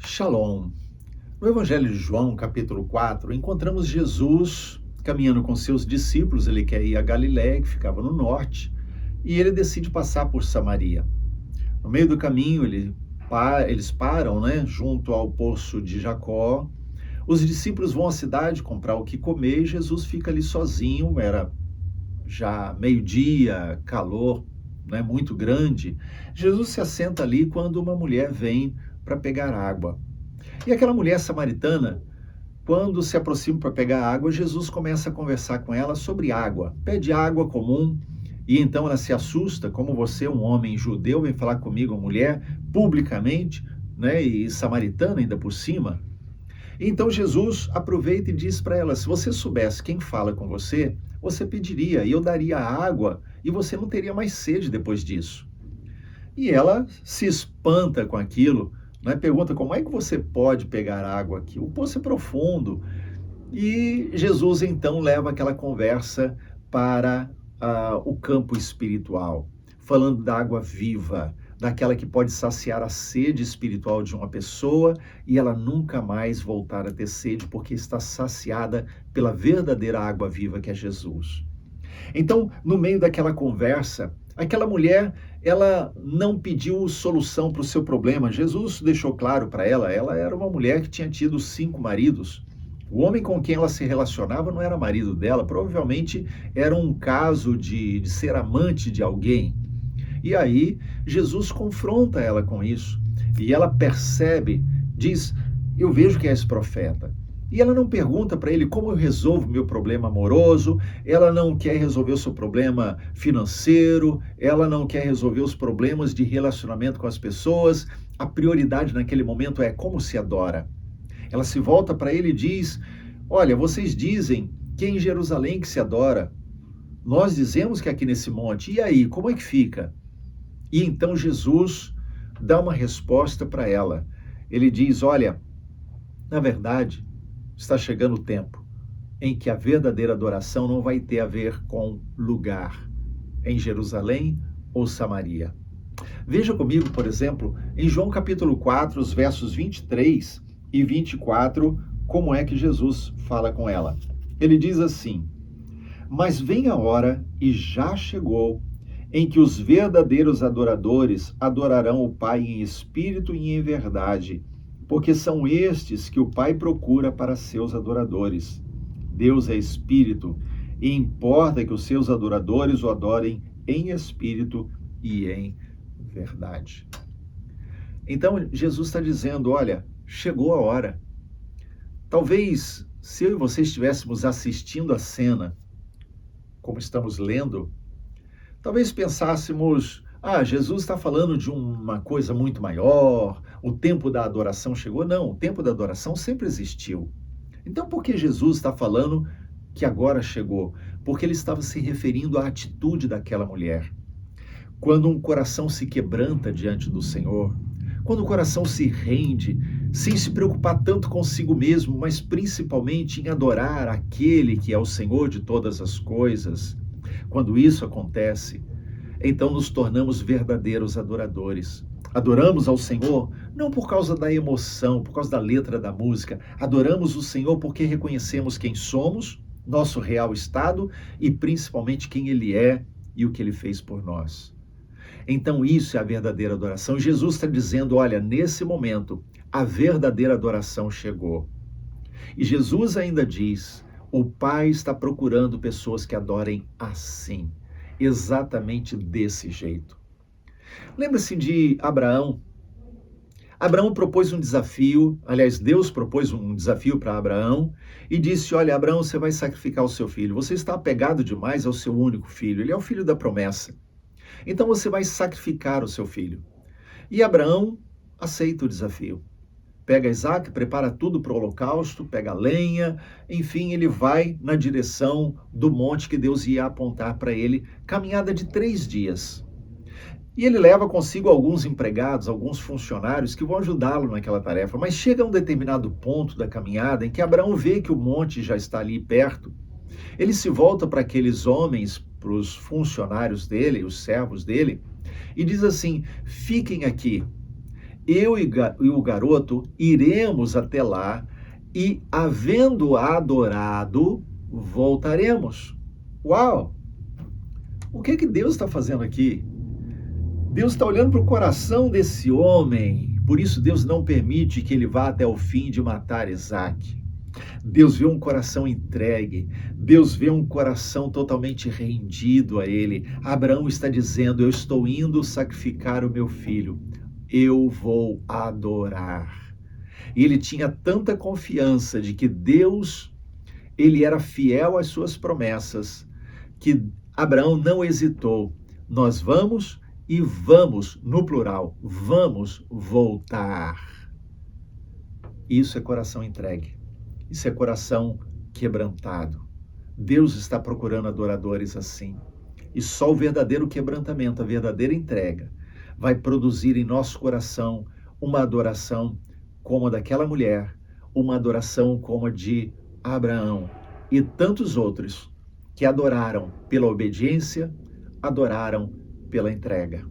Shalom. No Evangelho de João, capítulo 4, encontramos Jesus caminhando com seus discípulos. Ele quer ir a Galiléia, que ficava no norte, e ele decide passar por Samaria. No meio do caminho, eles param, junto ao poço de Jacó. Os discípulos vão à cidade comprar o que comer e Jesus fica ali sozinho. Era já meio-dia, calor, muito grande. Jesus se assenta ali quando uma mulher vem para pegar água. E aquela mulher samaritana, quando se aproxima para pegar água, Jesus começa a conversar com ela sobre água. Pede água comum e então ela se assusta, como você, um homem judeu, vem falar comigo, mulher, publicamente, e samaritana ainda por cima. Então Jesus aproveita e diz para ela: se você soubesse quem fala com você, você pediria e eu daria água e você não teria mais sede depois disso. E ela se espanta com aquilo, pergunta: como é que você pode pegar água aqui? O poço é profundo. E Jesus então leva aquela conversa para o campo espiritual, falando da água viva, daquela que pode saciar a sede espiritual de uma pessoa e ela nunca mais voltar a ter sede, porque está saciada pela verdadeira água viva que é Jesus. Então, no meio daquela conversa, aquela mulher, ela não pediu solução para o seu problema. Jesus deixou claro para ela era uma mulher que tinha tido 5 maridos. O homem com quem ela se relacionava não era marido dela, provavelmente era um caso de ser amante de alguém. E aí, Jesus confronta ela com isso. E ela percebe, diz: eu vejo que és profeta. E ela não pergunta para ele como eu resolvo meu problema amoroso, ela não quer resolver o seu problema financeiro, ela não quer resolver os problemas de relacionamento com as pessoas. A prioridade naquele momento é como se adora. Ela se volta para ele e diz: olha, vocês dizem que é em Jerusalém que se adora. Nós dizemos que é aqui nesse monte. E aí, como é que fica? E então Jesus dá uma resposta para ela. Ele diz: olha, na verdade, está chegando o tempo em que a verdadeira adoração não vai ter a ver com lugar, em Jerusalém ou Samaria. Veja comigo, por exemplo, em João capítulo 4, os versos 23 e 24, como é que Jesus fala com ela. Ele diz assim: mas vem a hora, e já chegou, em que os verdadeiros adoradores adorarão o Pai em espírito e em verdade, porque são estes que o Pai procura para seus adoradores. Deus é espírito, e importa que os seus adoradores o adorem em espírito e em verdade. Então, Jesus está dizendo: olha, chegou a hora. Talvez, se eu e você estivéssemos assistindo a cena, como estamos lendo, talvez pensássemos: Jesus está falando de uma coisa muito maior, o tempo da adoração chegou. Não, o tempo da adoração sempre existiu. Então, por que Jesus está falando que agora chegou? Porque ele estava se referindo à atitude daquela mulher. Quando um coração se quebranta diante do Senhor, quando o coração se rende, sem se preocupar tanto consigo mesmo, mas principalmente em adorar aquele que é o Senhor de todas as coisas, quando isso acontece, então nos tornamos verdadeiros adoradores. Adoramos ao Senhor não por causa da emoção, por causa da letra da música. Adoramos o Senhor porque reconhecemos quem somos, nosso real estado e principalmente quem Ele é e o que Ele fez por nós. Então isso é a verdadeira adoração. Jesus está dizendo: olha, nesse momento, a verdadeira adoração chegou. E Jesus ainda diz: o Pai está procurando pessoas que adorem assim, exatamente desse jeito. Lembra-se de Abraão? Abraão propôs um desafio, aliás, Deus propôs um desafio para Abraão e disse: olha, Abraão, você vai sacrificar o seu filho. Você está apegado demais ao seu único filho, ele é o filho da promessa. Então você vai sacrificar o seu filho. E Abraão aceita o desafio. Pega Isaac, prepara tudo para o holocausto, pega a lenha, enfim, ele vai na direção do monte que Deus ia apontar para ele, caminhada de 3 dias. E ele leva consigo alguns empregados, alguns funcionários que vão ajudá-lo naquela tarefa, mas chega a um determinado ponto da caminhada em que Abraão vê que o monte já está ali perto. Ele se volta para aqueles homens, para os funcionários dele, os servos dele, e diz assim: fiquem aqui, e o garoto iremos até lá e, havendo adorado, voltaremos. Uau! O que que Deus está fazendo aqui? Deus está olhando para o coração desse homem, por isso Deus não permite que ele vá até o fim de matar Isaque. Deus vê um coração entregue, Deus vê um coração totalmente rendido a ele. Abraão está dizendo: eu estou indo sacrificar o meu filho, eu vou adorar. E ele tinha tanta confiança de que Deus, ele era fiel às suas promessas, que Abraão não hesitou. Nós vamos e vamos, no plural, vamos voltar. Isso é coração entregue. Isso é coração quebrantado. Deus está procurando adoradores assim. E só o verdadeiro quebrantamento, a verdadeira entrega, vai produzir em nosso coração uma adoração como a daquela mulher, uma adoração como a de Abraão e tantos outros que adoraram pela obediência, adoraram pela entrega.